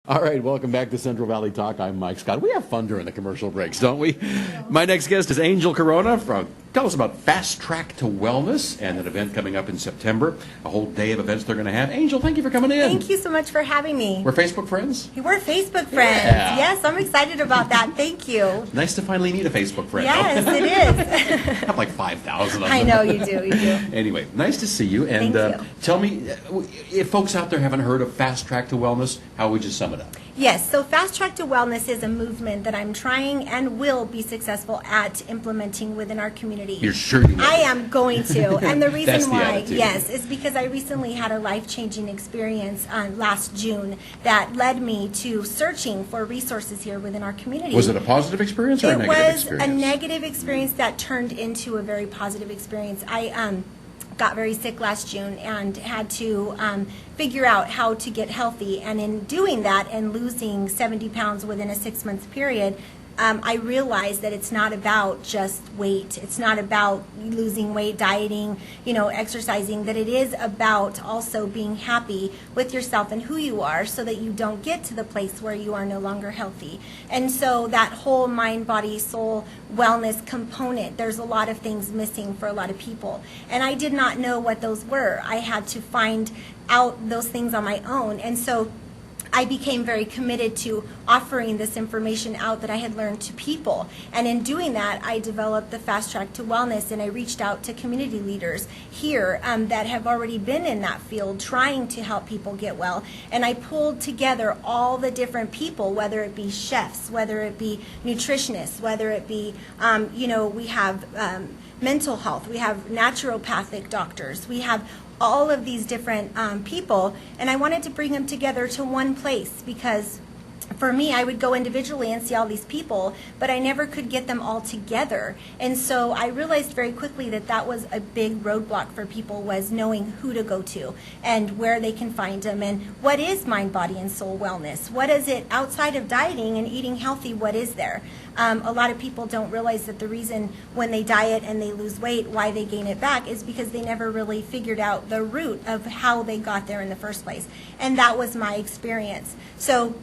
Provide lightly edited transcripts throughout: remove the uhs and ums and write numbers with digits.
All right, welcome back to Central Valley Talk. I'm Mike Scott. We have fun during the commercial breaks, don't we? My next guest is Angel Corona. Tell us about Fast Track to Wellness and an event coming up in September, a whole day of events they're going to have. Angel, thank you for coming in. Thank you so much for having me. We're Facebook friends? We're Facebook friends. Yeah. Yes, I'm excited about that. Thank you. Nice to finally meet a Facebook friend. Yes, it is. I have like 5,000 of them. I know you do. Anyway, nice to see you. And Thank you. Tell me, if folks out there haven't heard of Fast Track to Wellness, how would you sum it up? Yes, so Fast Track to Wellness is a movement that I'm trying and will be successful at implementing within our community. You're sure you will? I am going to. And the reason That's the why, attitude. yes, is because I recently had a life-changing experience last June that led me to searching for resources here within our community. Was it a positive experience or a It negative was experience? a negative experience that turned into a very positive experience. I got very sick last June and had to figure out how to get healthy. And in doing that and losing 70 pounds within a 6-month period, I realized that it's not about just weight. It's not about losing weight, dieting, exercising, that it is about also being happy with yourself and who you are so that you don't get to the place where you are no longer healthy. And so that whole mind, body, soul wellness component, there's a lot of things missing for a lot of people. And I did not know what those were. I had to find out those things on my own. And so I became very committed to offering this information out that I had learned to people. And in doing that, I developed the Fast Track to Wellness, and I reached out to community leaders here that have already been in that field trying to help people get well. And I pulled together all the different people, whether it be chefs, whether it be nutritionists, whether it be, we have mental health, we have naturopathic doctors, we have all of these different people, and I wanted to bring them together to one place because for me, I would go individually and see all these people, but I never could get them all together. And so I realized very quickly that that was a big roadblock for people, was knowing who to go to and where they can find them and what is mind, body, and soul wellness. What is it outside of dieting and eating healthy? What is there? A lot of people don't realize that the reason when they diet and they lose weight, why they gain it back, is because they never really figured out the root of how they got there in the first place. And that was my experience. So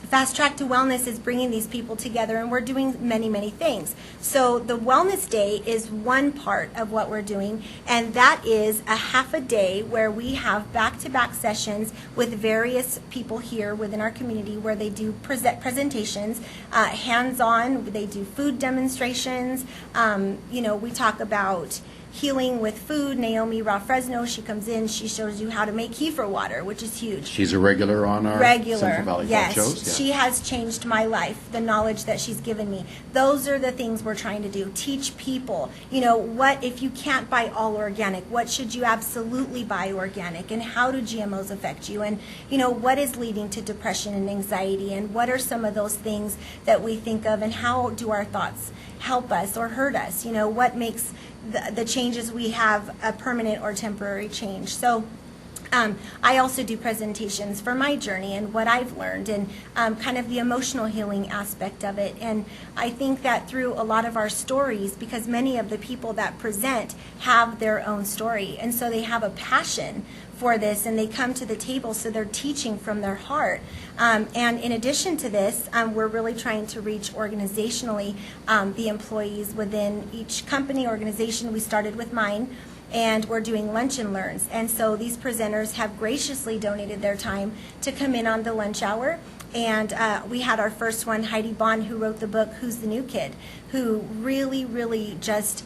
Fast Track to Wellness is bringing these people together, and we're doing many, many things. So the Wellness Day is one part of what we're doing, and that is a half a day where we have back-to-back sessions with various people here within our community where they do presentations, hands-on, they do food demonstrations. We talk about healing with food. Naomi Ra Fresno, she comes in, she shows you how to make kefir water, which is huge. She's a regular on our Central Valley Talk shows. Yes, she has changed my life, the knowledge that she's given me. Those are the things we're trying to do. Teach people, what if you can't buy all organic, what should you absolutely buy organic, and how do GMOs affect you, and what is leading to depression and anxiety, and what are some of those things that we think of, and how do our thoughts help us or hurt us? What makes the changes we have a permanent or temporary change. So I also do presentations for my journey and what I've learned and kind of the emotional healing aspect of it. And I think that through a lot of our stories, because many of the people that present have their own story, and so they have a passion for this, and they come to the table, so they're teaching from their heart. And in addition to this, we're really trying to reach organizationally the employees within each company, organization. We started with mine, and we're doing lunch and learns. And so these presenters have graciously donated their time to come in on the lunch hour. And we had our first one, Heidi Bond, who wrote the book, Who's the New Kid, who really, really just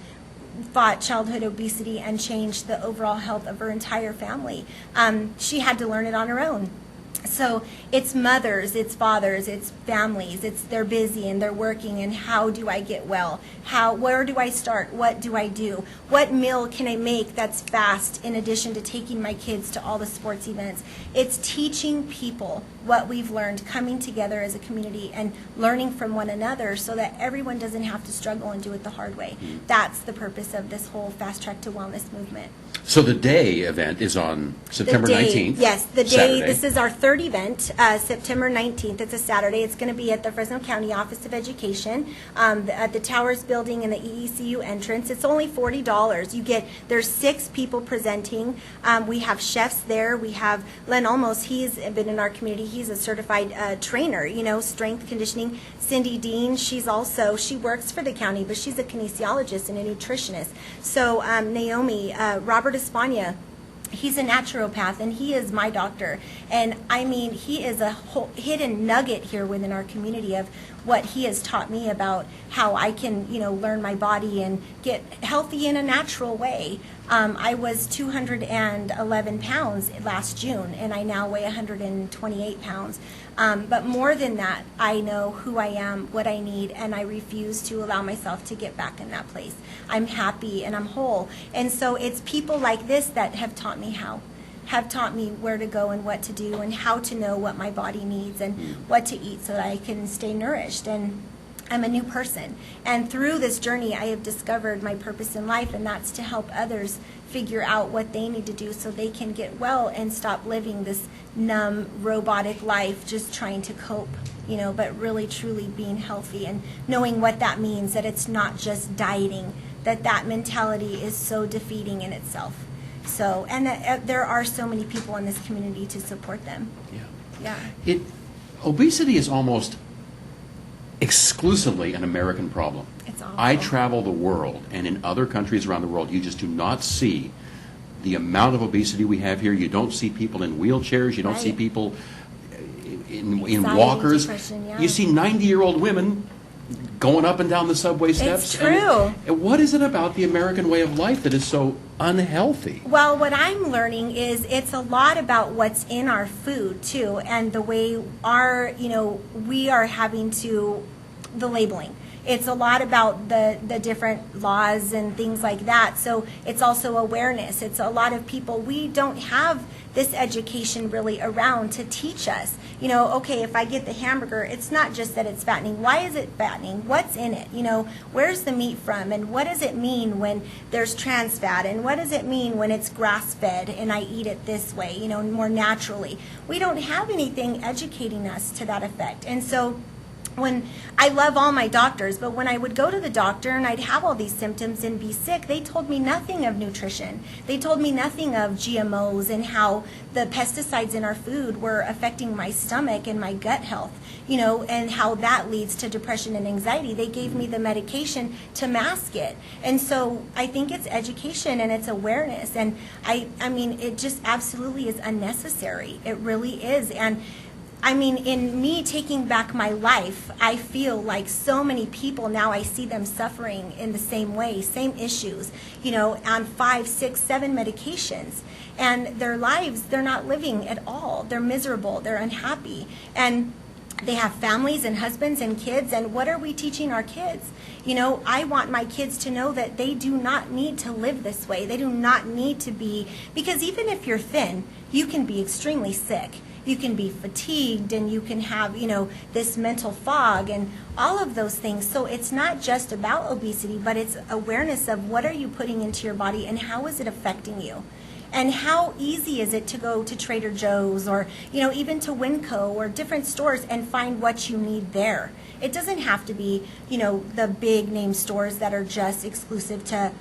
fought childhood obesity and changed the overall health of her entire family. She had to learn it on her own. So it's mothers, it's fathers, it's families, they're busy and they're working, and how do I get well? Where do I start? What do I do? What meal can I make that's fast in addition to taking my kids to all the sports events? It's teaching people what we've learned, coming together as a community and learning from one another so that everyone doesn't have to struggle and do it the hard way. That's the purpose of this whole Fast Track to Wellness movement. So the day event is on September 19th. Yes, the day. Saturday. This is our third event, September 19th. It's a Saturday. It's going to be at the Fresno County Office of Education at the Towers Building in the EECU entrance. It's only $40. There's 6 people presenting. We have chefs there. We have Len Olmos. He's been in our community. He he's a certified trainer, strength conditioning. Cindy Dean, she works for the county, but she's a kinesiologist and a nutritionist. So Naomi, Robert Espana, he's a naturopath, and he is my doctor. And I mean, he is a whole hidden nugget here within our community of what he has taught me about how I can, learn my body and get healthy in a natural way. I was 211 pounds last June, and I now weigh 128 pounds. But more than that, I know who I am, what I need, and I refuse to allow myself to get back in that place. I'm happy and I'm whole. And so it's people like this that have taught me where to go and what to do and how to know what my body needs and what to eat so that I can stay nourished. And I'm a new person. And through this journey, I have discovered my purpose in life, and that's to help others figure out what they need to do so they can get well and stop living this numb, robotic life just trying to cope, but really, truly being healthy and knowing what that means, that it's not just dieting, that mentality is so defeating in itself. So, and there are so many people in this community to support them. Yeah. Obesity is almost exclusively an American problem. It's awful. I travel the world, and in other countries around the world, you just do not see the amount of obesity we have here. You don't see people in wheelchairs. You don't see people in Anxiety, walkers. depression, yeah. You see 90-year-old women going up and down the subway steps. It's true. And what is it about the American way of life that is so unhealthy? Well, what I'm learning is it's a lot about what's in our food, too, and the way we are having to, the labeling. It's a lot about the different laws and things like that. So it's also awareness. It's a lot of people. We don't have this education really around to teach us. Okay, if I get the hamburger, it's not just that it's fattening. Why is it fattening? What's in it? Where's the meat from? And what does it mean when there's trans fat? And what does it mean when it's grass-fed and I eat it this way, more naturally? We don't have anything educating us to that effect. And so when I love all my doctors, but when I would go to the doctor and I'd have all these symptoms and be sick, they told me nothing of nutrition. They told me nothing of GMOs and how the pesticides in our food were affecting my stomach and my gut health, and how that leads to depression and anxiety. They gave me the medication to mask it. And so I think it's education and it's awareness. And I mean, it just absolutely is unnecessary. It really is. And I mean, in me taking back my life, I feel like so many people now, I see them suffering in the same way, same issues, on 5, 6, 7 medications. And their lives, they're not living at all. They're miserable. They're unhappy. And they have families and husbands and kids. And what are we teaching our kids? I want my kids to know that they do not need to live this way. They do not need to be, because even if you're thin, you can be extremely sick. You can be fatigued, and you can have, this mental fog and all of those things. So it's not just about obesity, but it's awareness of what are you putting into your body and how is it affecting you. And how easy is it to go to Trader Joe's or, even to Winco or different stores and find what you need there. It doesn't have to be, the big name stores that are just exclusive to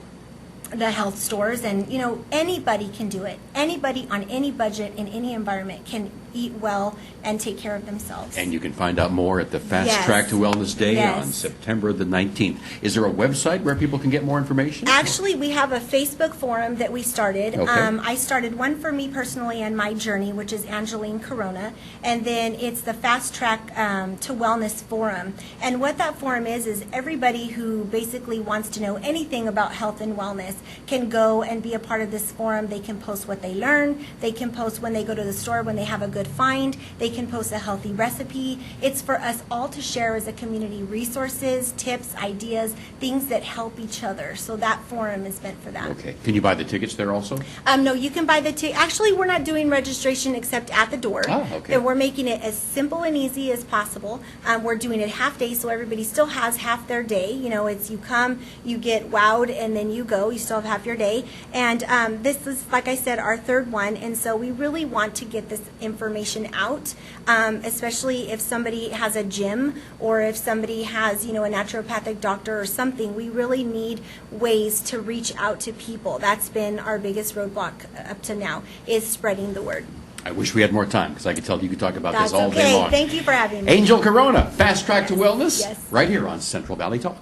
the health stores. And, anybody can do it. Anybody on any budget in any environment can eat well and take care of themselves. And you can find out more at the Fast Yes. Track to Wellness Day Yes. on September the 19th. Is there a website where people can get more information? Actually, we have a Facebook forum that we started. Okay. I started one for me personally and my journey, which is Angeline Corona, and then it's the Fast Track to Wellness Forum. And what that forum is everybody who basically wants to know anything about health and wellness can go and be a part of this forum. They can post what they learn. They can post when they go to the store, when they have a good find. They can post a healthy recipe. It's for us all to share as a community resources, tips, ideas, things that help each other. So that forum is meant for that. Okay. Can you buy the tickets there also? No, you can buy the ticket. Actually, we're not doing registration except at the door. Oh, okay. And we're making it as simple and easy as possible. We're doing it half day, so everybody still has half their day. It's you come, you get wowed, and then you go. You still have half your day. And this is, like I said, our third one. And so we really want to get this information out, especially if somebody has a gym or if somebody has, a naturopathic doctor or something. We really need ways to reach out to people. That's been our biggest roadblock up to now, is spreading the word. I wish we had more time, because I could tell you could talk about That's this all day okay. long. Thank you for having me. Angel Corona, Fast Track to Wellness, Yes. right here on Central Valley Talk.